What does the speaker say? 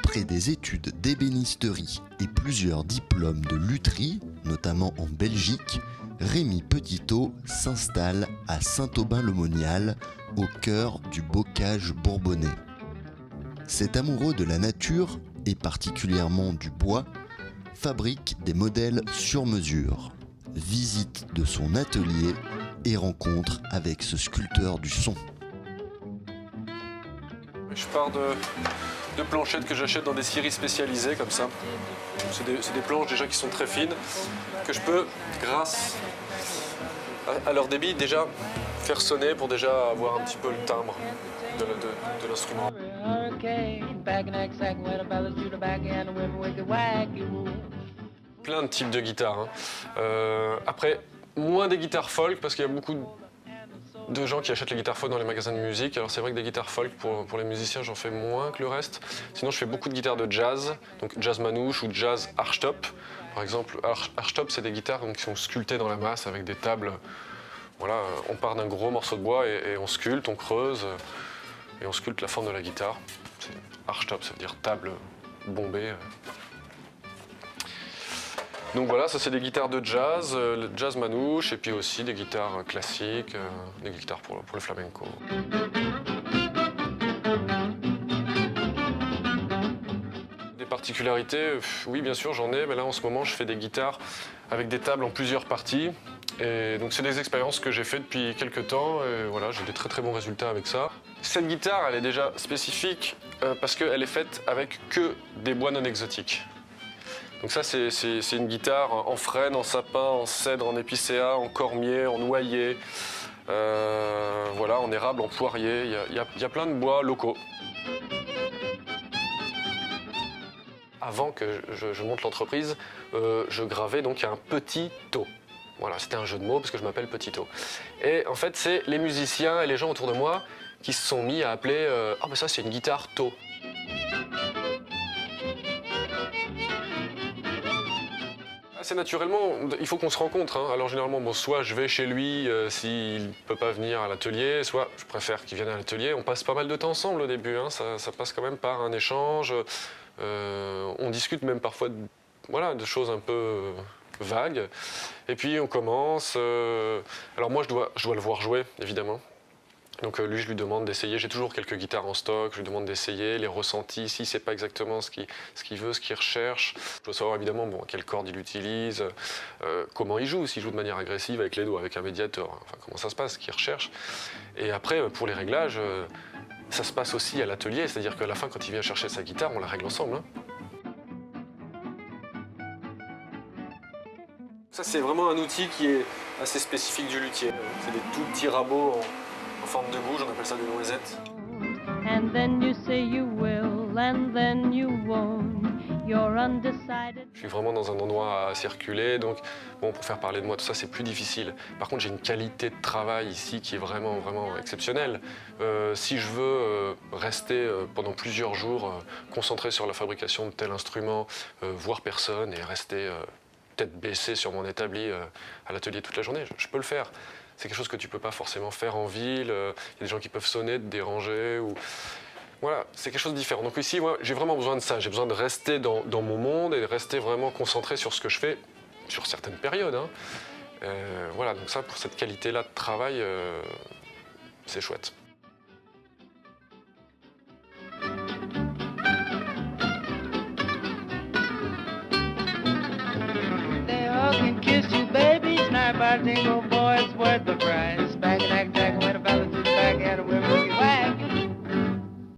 Après des études d'ébénisterie et plusieurs diplômes de lutherie, notamment en Belgique, Rémi Petitot s'installe à Saint-Aubin-le-Monial, au cœur du bocage bourbonnais. Cet amoureux de la nature, et particulièrement du bois, fabrique des modèles sur mesure, visite de son atelier et rencontre avec ce sculpteur du son. Je pars de planchettes que j'achète dans des scieries spécialisées comme ça. C'est des planches déjà qui sont très fines, que je peux, grâce à leur débit, déjà faire sonner pour déjà avoir un petit peu le timbre de l'instrument. Plein de types de guitares. Après, moins des guitares folk parce qu'il y a beaucoup de gens qui achètent les guitares folk dans les magasins de musique. Alors c'est vrai que des guitares folk pour les musiciens, j'en fais moins que le reste. Sinon, je fais beaucoup de guitares de jazz, donc jazz manouche ou jazz archtop. Par exemple, archtop, c'est des guitares qui sont sculptées dans la masse avec des tables. Voilà, on part d'un gros morceau de bois et on sculpte, on creuse et on sculpte la forme de la guitare. Archtop, ça veut dire table bombée. Donc voilà, ça c'est des guitares de jazz, jazz manouche, et puis aussi des guitares classiques, des guitares pour le flamenco. Des particularités, oui bien sûr j'en ai, mais là en ce moment je fais des guitares avec des tables en plusieurs parties. Et donc c'est des expériences que j'ai faites depuis quelques temps, et voilà, j'ai des très très bons résultats avec ça. Cette guitare, elle est déjà spécifique parce qu'elle est faite avec que des bois non exotiques. Donc ça, c'est une guitare en frêne, en sapin, en cèdre, en épicéa, en cormier, en noyer, voilà, en érable, en poirier. Il y a plein de bois locaux. Avant que je monte l'entreprise, je gravais donc un petit taux. Voilà, c'était un jeu de mots parce que je m'appelle Petitot. Et en fait, c'est les musiciens et les gens autour de moi qui se sont mis à appeler « Ah ben ça, c'est une guitare taux ». Assez naturellement, il faut qu'on se rencontre. Hein. Alors généralement, bon, soit je vais chez lui s'il ne peut pas venir à l'atelier, soit je préfère qu'il vienne à l'atelier. On passe pas mal de temps ensemble au début, hein. Ça passe quand même par un échange. On discute même parfois voilà, de choses un peu vagues. Et puis on commence. Alors moi, je dois le voir jouer, évidemment. Donc lui, je lui demande d'essayer. J'ai toujours quelques guitares en stock. Je lui demande d'essayer les ressentis. Si c'est pas exactement ce qu'il veut, ce qu'il recherche. Je dois savoir évidemment bon, quelle corde il utilise, comment il joue. S'il joue de manière agressive avec les doigts, avec un médiator. Enfin, comment ça se passe, ce qu'il recherche. Et après, pour les réglages, ça se passe aussi à l'atelier. C'est-à-dire qu'à la fin, quand il vient chercher sa guitare, on la règle ensemble. Hein. Ça, c'est vraiment un outil qui est assez spécifique du luthier. C'est des tout petits rabots en forme de bouge, on appelle ça des noisettes. And then you say you will, and then you won't. You're undecided. Je suis vraiment dans un endroit à circuler, donc bon, pour faire parler de moi, tout ça, c'est plus difficile. Par contre, j'ai une qualité de travail ici qui est vraiment, vraiment exceptionnelle. Si je veux rester pendant plusieurs jours concentré sur la fabrication de tel instrument, voir personne et rester tête baissée sur mon établi à l'atelier toute la journée, je peux le faire. C'est quelque chose que tu ne peux pas forcément faire en ville. Il y a des gens qui peuvent sonner, te déranger. Ou... Voilà, c'est quelque chose de différent. Donc ici, moi, j'ai vraiment besoin de ça. J'ai besoin de rester dans mon monde et de rester vraiment concentré sur ce que je fais, sur certaines périodes. Hein. Voilà, donc ça, pour cette qualité-là de travail, c'est chouette. Je